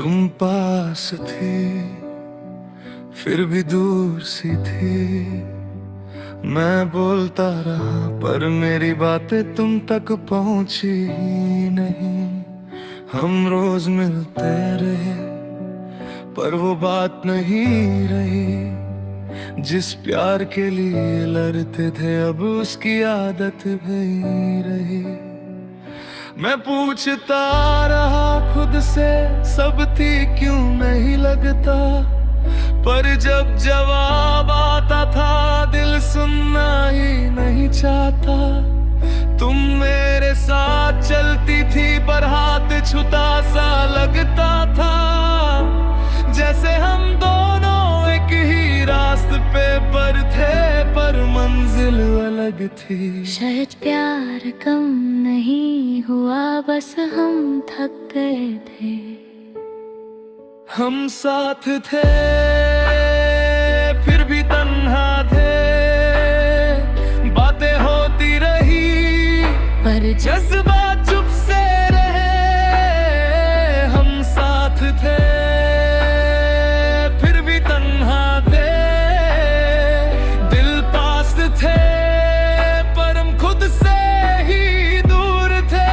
तुम पास थे फिर भी दूर सी थी। मैं बोलता रहा पर मेरी बातें तुम तक पहुंची ही नहीं। हम रोज मिलते रहे पर वो बात नहीं रही। जिस प्यार के लिए लड़ते थे अब उसकी आदत भी रही। मैं पूछता रहा खुद से सब थी क्यों नहीं लगता, पर जब जवाब आता था दिल सुनना ही नहीं चाहता। तुम मेरे साथ चलती थी पर हाथ छूता सा लगता था, जैसे हम दोनों एक ही रास्ते पर थे पर मंजिल अलग थी। शायद प्यार कम नहीं हुआ, बस हम थक गए थे। हम साथ थे फिर भी तन्हा थे, बातें होती रही पर जज्बात चुप से रहे। हम साथ थे फिर भी तन्हा थे, दिल पास थे पर हम खुद से ही दूर थे।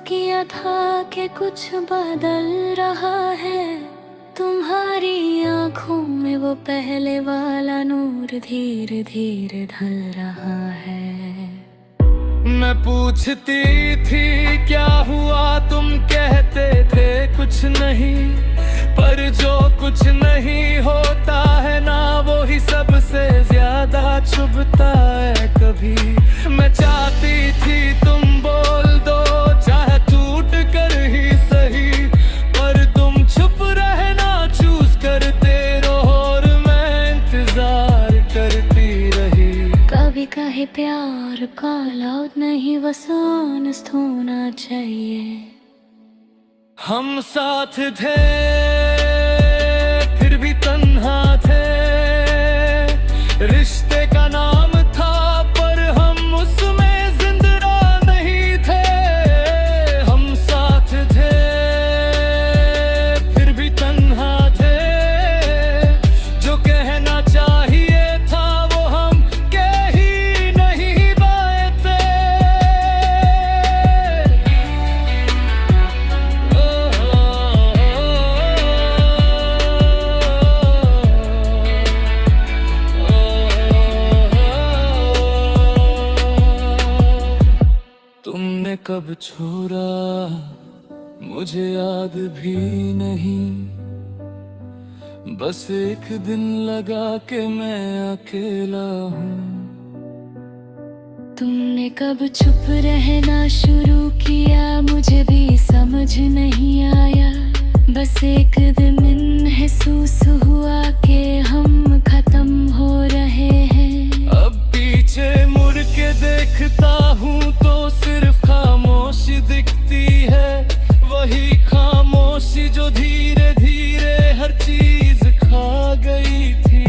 किया था कि कुछ बदल रहा है, तुम्हारी आंखों में वो पहले वाला नूर धीरे धीरे ढल रहा है। मैं पूछती थी क्या हुआ, तुम कहते थे कुछ नहीं, पर जो कुछ नहीं होता है ना वो ही सबसे ज्यादा चुभता है कभी। मैं चाहती थी तुम बोल दो चाहे टूट कर ही सही, पर तुम चुप रहना चूज करते रहो और मैं इंतजार करती रही। कभी कहे प्यार का लौट नहीं बस ऑनेस्ट होना चाहिए। हम साथ थे फिर भी तन्हा थे, रिश्ते का नाम था पर हम उसमें जिंदा नहीं थे। हम साथ थे फिर भी तन्हा थे, जो कहना चाहिए था वो हम कह ही नहीं पाए थे। तुमने कब छोड़ा मुझे याद भी नहीं, बस एक दिन लगा के मैं अकेला हूँ। तुमने कब चुप रहना शुरू किया मुझे भी समझ नहीं आया, बस एक दिन महसूस हुआ कि हम खत्म हो रहे हैं। अब पीछे मुड़ के देखता हूँ तो सिर्फ खामोशी दिखती है, वही खामोशी जो धीरे धीरे हर चीज खा गई थी।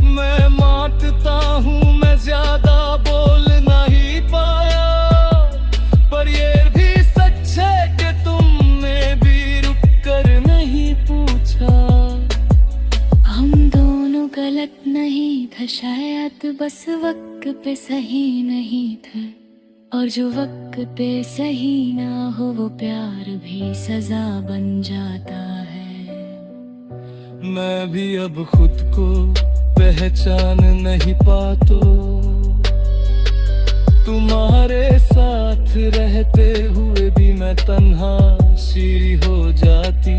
मैं मानता हूँ मैं ज्यादा बोल नहीं पाया, पर ये भी सच है कि तुमने भी रुक कर नहीं पूछा। हम दोनों गलत नहीं था शायद, बस वक्त पे सही नहीं था, और जो वक्त पे सही ना हो वो प्यार भी सजा बन जाता है। मैं भी अब खुद को पहचान नहीं पाता, तुम्हारे साथ रहते हुए भी मैं तन्हा सी हो जाती।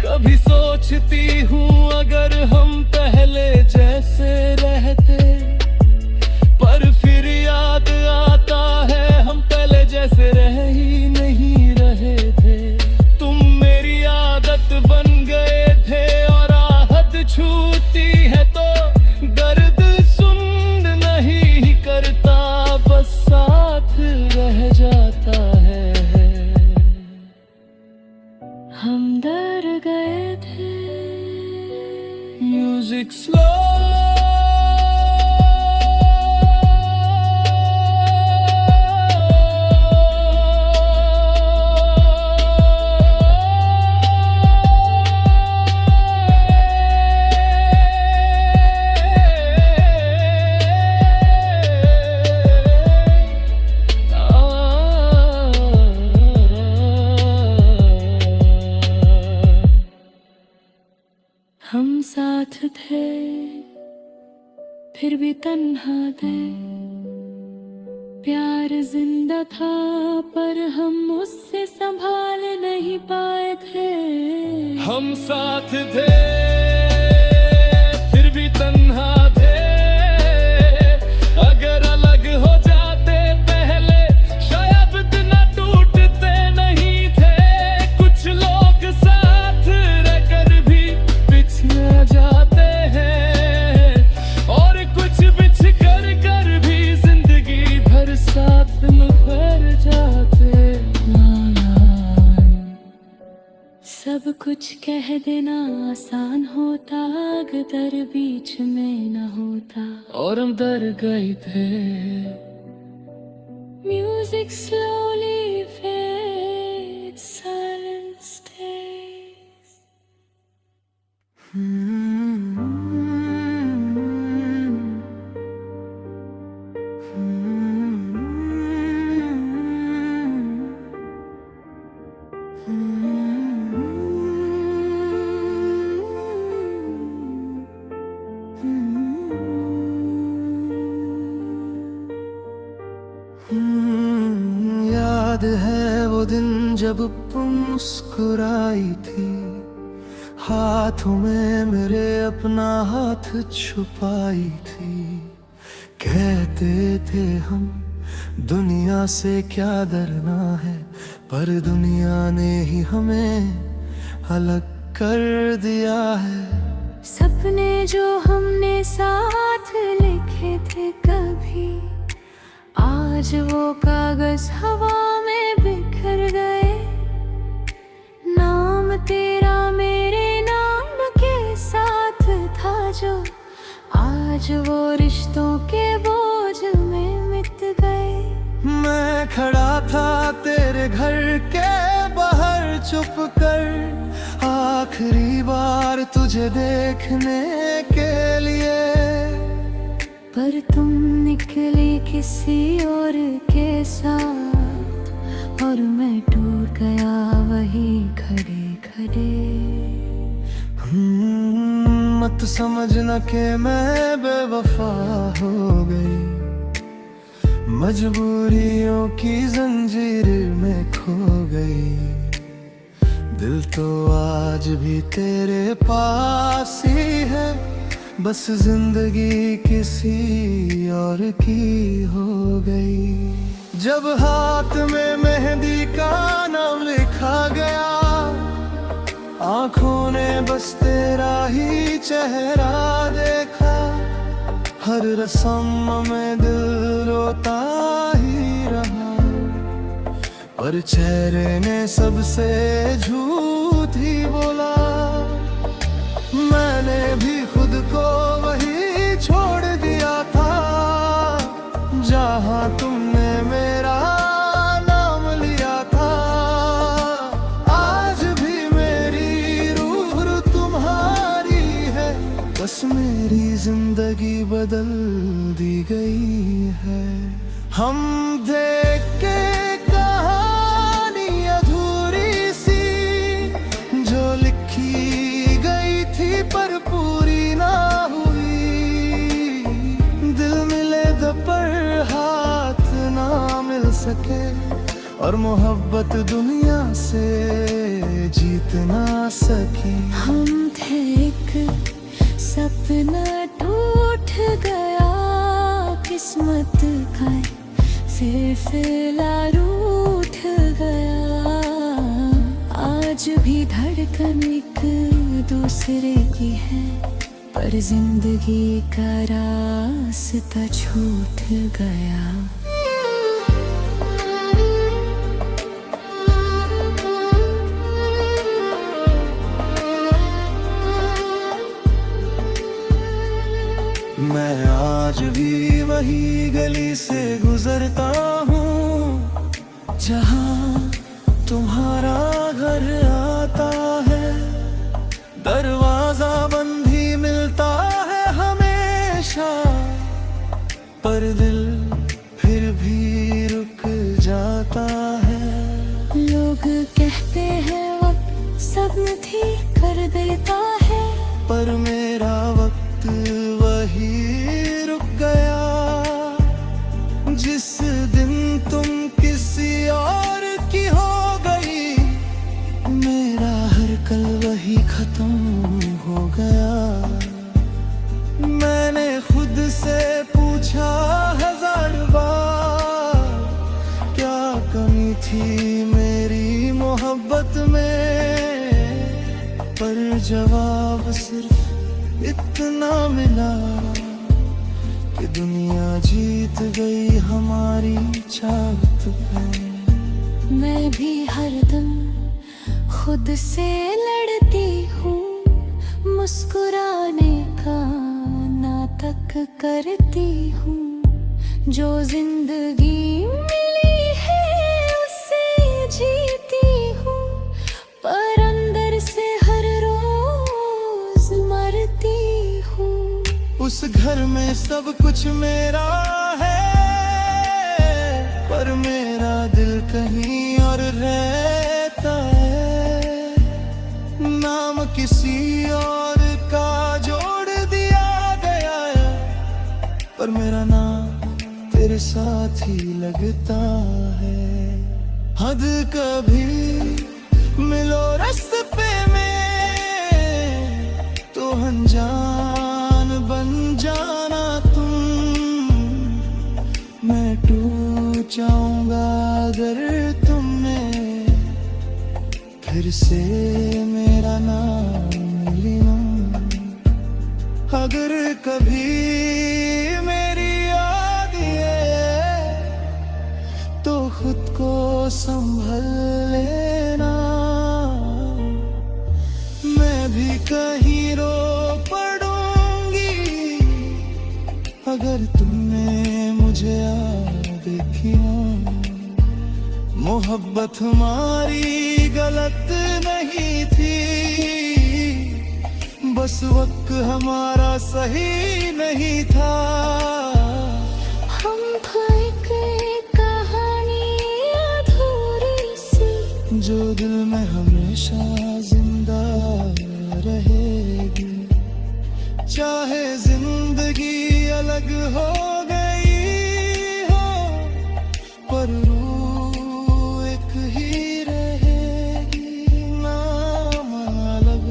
कभी सोचती हूँ अगर हम पहले जैसे रहते, पर फिर याद आता है हम पहले जैसे रह ही नहीं रहे थे। तुम मेरी आदत बन गए थे और आहत छूती है तो दर्द सुन नहीं करता, बस साथ रह जाता है। फिर भी तन्हा थे। प्यार जिंदा था पर हम उससे संभाल नहीं पाए थे। हम साथ थे फिर भी तन्हा थे। अगर अलग हो जाते पहले शायद इतना टूटते नहीं थे। कुछ लोग साथ रहकर भी बिछड़ जाते हैं और कुछ बिछड़ कर भी जिंदगी भर साथ निभर जाते। सब कुछ कह देना आसान होता अगर बीच में न होता। और हम डर गए थे। Music slowly fades, silence stays. याद है वो दिन जब तुम मुस्कुराई थी, हाथों में मेरे अपना हाथ छुपाई थी। कहते थे हम दुनिया से क्या डरना है, पर दुनिया ने ही हमें अलग कर दिया है। सपने जो हमने साथ लिखे थे कभी, आज वो कागज हवा में बिखर गए। नाम तेरा मेरे नाम के साथ था जो, आज वो रिश्तों के बोझ में मिट गए। मैं खड़ा था तेरे घर के बाहर चुप कर, आखिरी बार तुझे देखने के लिए। पर तुम निकली किसी और के साथ, और मैं टूट गया वही खड़े खड़े। मत समझना कि मैं बेवफा हो गई, मजबूरियों की जंजीर में खो गई। दिल तो आज भी तेरे पास ही है, बस जिंदगी किसी और की हो गई। जब हाथ में मेहंदी का नाम लिखा गया, आंखों ने बस तेरा ही चेहरा देखा। हर रस्म में दिल रोता ही रहा, पर चेहरे ने सबसे झूठ ही बोला। मैंने भी खुद को वही छोड़ दिया था, जहां तुमने मेरा नाम लिया था। आज भी मेरी रूह तुम्हारी है, बस मेरी जिंदगी बदल दी गई है। हम देख के कहानी अधूरी सी, जो लिखी गई थी पर पूरी ना हुई। दिल मिले तो पर हाथ ना मिल सके, और मोहब्बत दुनिया से जीत ना सकी। हम थे एक सपना टूट गया, किस्मत का सिलसिला रूठ गया। आज भी धड़कन एक दूसरे की है, पर जिंदगी का रास्ता छूट गया। मैं आज भी वही गली से गुजरता हूँ, जहाँ तुम्हारा घर आता है। दरवाजा बंद ही मिलता है हमेशा, पर दिल फिर भी रुक जाता है। लोग कहते हैं वक्त सब्र ठीक कर देता है, पर मेरा वक्त वही रुक कल वही खत्म हो गया। मैंने खुद से पूछा 1000 बार, क्या कमी थी मेरी मोहब्बत में, पर जवाब सिर्फ इतना मिला कि दुनिया जीत गई हमारी चाहत पे। मैं भी हरदम खुद से लड़ती हूँ, मुस्कुराने का नाटक करती हूँ। जो जिंदगी मिली है उसे जीती हूँ, पर अंदर से हर रोज मरती हूँ। उस घर में सब कुछ मेरा है, पर मेरा दिल कहीं और रहता है। नाम किसी और का जोड़ दिया गया है, पर मेरा नाम तेरे साथ ही लगता है। हद कभी मिलो रास्ते में तो अनजान बन जाना तुम। मैं टूट जाऊंगा अगर तुमने फिर से मेरा नाम लिया। अगर कभी मेरी याद ये तो खुद को संभल लेना। मैं भी कहीं रो पड़ूंगी अगर तुमने मुझे देखी हो। मोहब्बत हमारी गलत नहीं थी, बस वक्त हमारा सही नहीं था। हम एक कहानी अधूरी सी, जो दिल में हमेशा जिंदा रहेगी। चाहे जिंदगी अलग हो गई हो, पर रूह एक ही रहेगी। नाम अलग,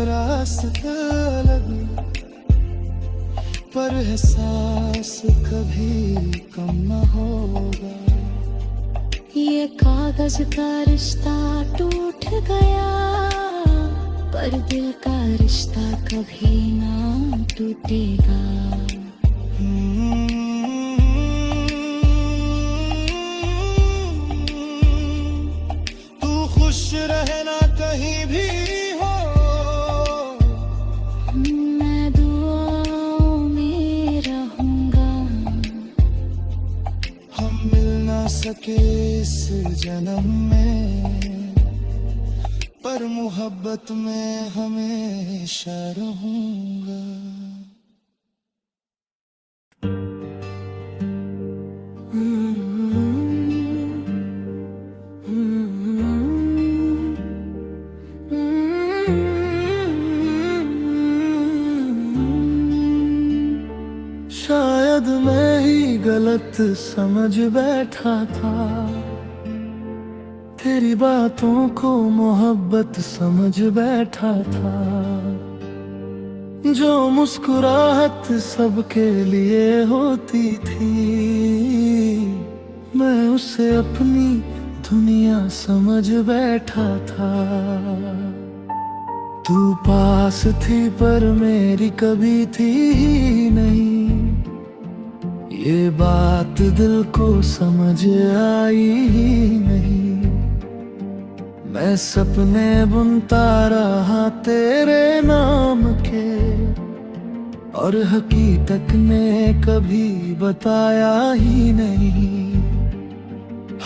रास्ता अलग, पर एहसास कभी कम न होगा। ये कागज का रिश्ता टूट गया, पर दिल का रिश्ता कभी ना टूटेगा। तू खुश रहना कहीं भी हो, मैं दुआओं में रहूंगा। हम मिल ना सके इस जन्म में, पर मोहब्बत में हमेशा रहूंगा। शायद मैं ही गलत समझ बैठा था, तेरी बातों को मोहब्बत समझ बैठा था। जो मुस्कुराहट सबके लिए होती थी, मैं उसे अपनी दुनिया समझ बैठा था। तू पास थी पर मेरी कभी थी ही नहीं, ये बात दिल को समझ आई ही नहीं। मैं सपने बुनता रहा तेरे नाम के, और हकीकत ने कभी बताया ही नहीं।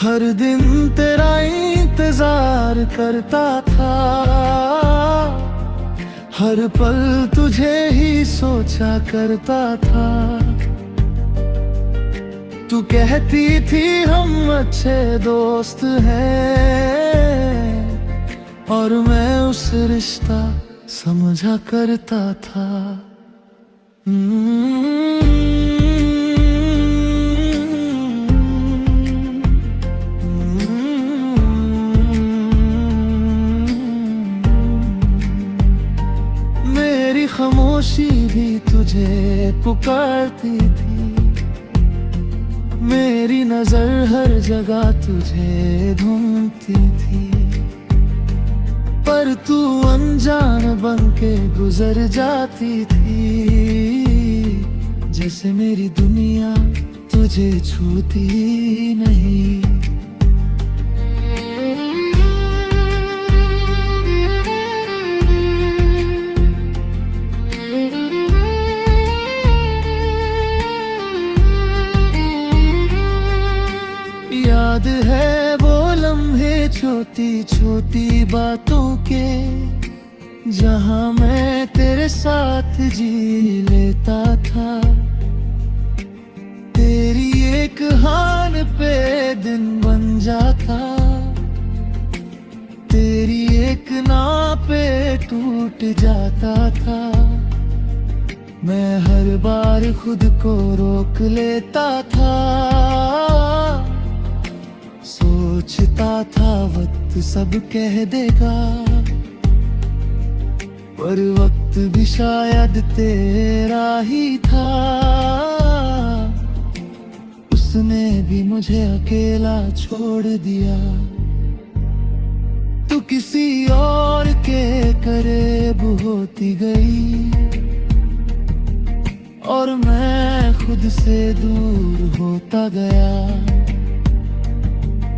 हर दिन तेरा इंतजार करता था, हर पल तुझे ही सोचा करता था। तू कहती थी हम अच्छे दोस्त हैं, और मैं उस रिश्ता समझा करता था। खामोशी भी तुझे पुकारती थी। मेरी नजर हर जगह तुझे ढूंढती थी, पर तू अनजान बन के गुजर जाती थी। जैसे मेरी दुनिया तुझे छूती नहीं। याद है वो लम्हे छोटी छोटी बातों के, जहां मैं तेरे साथ जी लेता था। तेरी एक हान पे दिन बन जाता, तेरी एक ना पे टूट जाता था। मैं हर बार खुद को रोक लेता था, सोचता था वक्त सब कह देगा, पर वक्त भी शायद तेरा ही था। उसने भी मुझे अकेला छोड़ दिया। तू किसी और के करीब होती गई, और मैं खुद से दूर होता गया।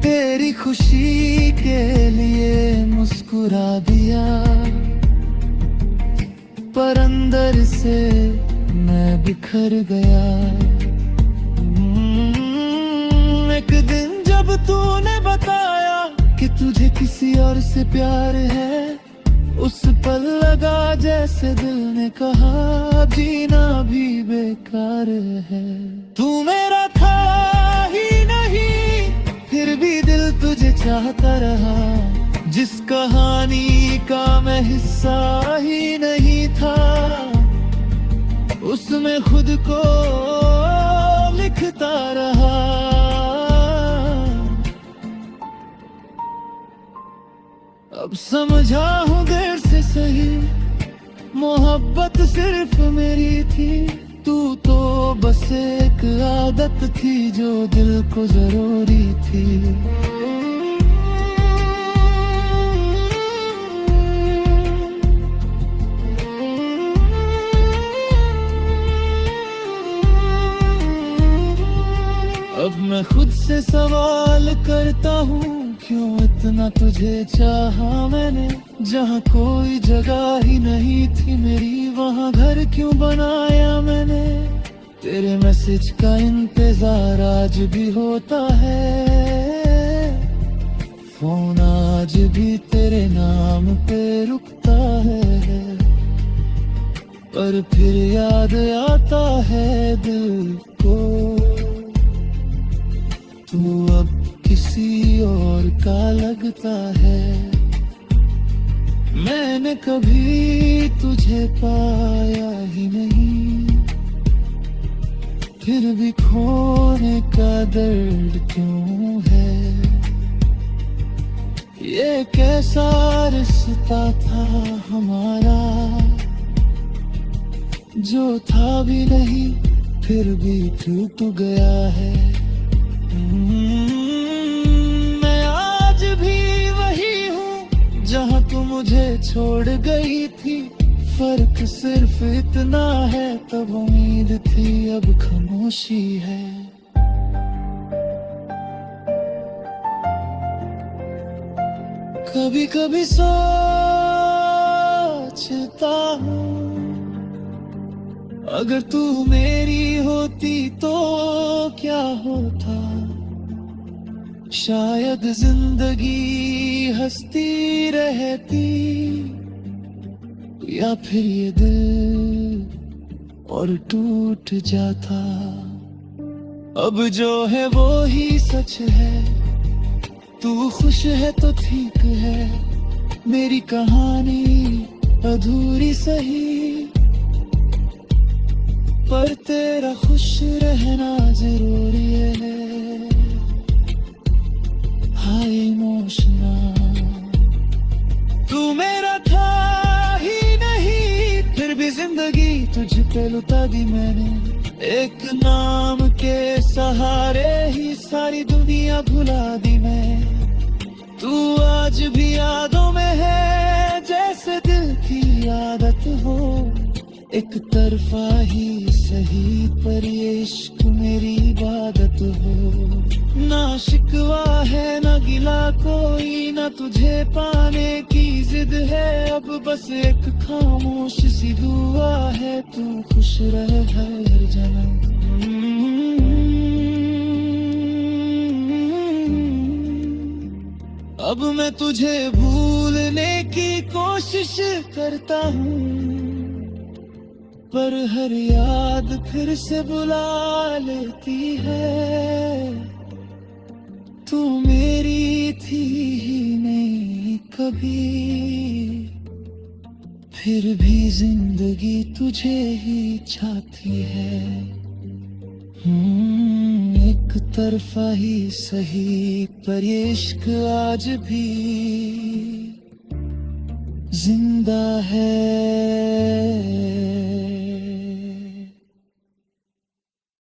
तेरी खुशी के लिए मुस्कुरा दिया, पर अंदर से मैं बिखर गया। एक दिन जब तूने बताया कि तुझे किसी और से प्यार है, उस पल लगा जैसे दिल ने कहा जीना भी बेकार है। तू मेरा था ही नहीं, फिर भी दिल तुझे चाहता रहा। जिस कहानी का मैं हिस्सा ही नहीं था, उसमें खुद को लिखता रहा। अब समझा हूँ देर से सही, मोहब्बत सिर्फ मेरी थी। तू तो बस एक आदत थी जो दिल को जरूरी थी। अब मैं खुद से सवाल करता हूँ, क्यों इतना तुझे चाहा मैंने। जहाँ कोई जगह ही नहीं थी मेरी, वहाँ घर क्यों बनाया मैंने। तेरे मैसेज का इंतजार आज भी होता है, फोन आज भी तेरे नाम पे रुकता है। पर फिर याद आता है दिल को, तू अब किसी और का लगता है। मैंने कभी तुझे पाया ही नहीं, फिर भी खोने का दर्द क्यों है। ये कैसा रिश्ता था हमारा, जो था भी नहीं फिर भी टूट गया है। मैं आज भी वही हूँ जहाँ तू मुझे छोड़ गई थी। फर्क सिर्फ इतना है, तब उम्मीद थी अब खामोशी है। कभी कभी सोचता हूँ, अगर तू मेरी होती तो क्या होता। शायद जिंदगी हंसती रहती, या फिर ये दिल और टूट जाता। अब जो है वो ही सच है, तू खुश है तो ठीक है। मेरी कहानी अधूरी सही, पर तेरा खुश रहना जरूरी है। हाय इमोशनल, तू मेरा था ही नहीं, फिर भी जिंदगी तुझ पे लुटा दी मैंने। एक नाम के सहारे ही सारी दुनिया भुला दी मैं। तू आज भी यादों में है जैसे दिल की आदत हो। एक तरफा ही सही पर ये इश्क मेरी इबादत हो। ना शिकवा है ना गिला कोई, ना तुझे पाने की जिद है। अब बस एक खामोश सी दुआ है, तू खुश रहे हर जन्म। अब मैं तुझे भूलने की कोशिश करता हूँ, पर हर याद फिर से बुला लेती है। तू मेरी थी ही नहीं कभी, फिर भी जिंदगी तुझे ही चाहती है। एक तरफा ही सही पर ये इश्क आज भी जिंदा है।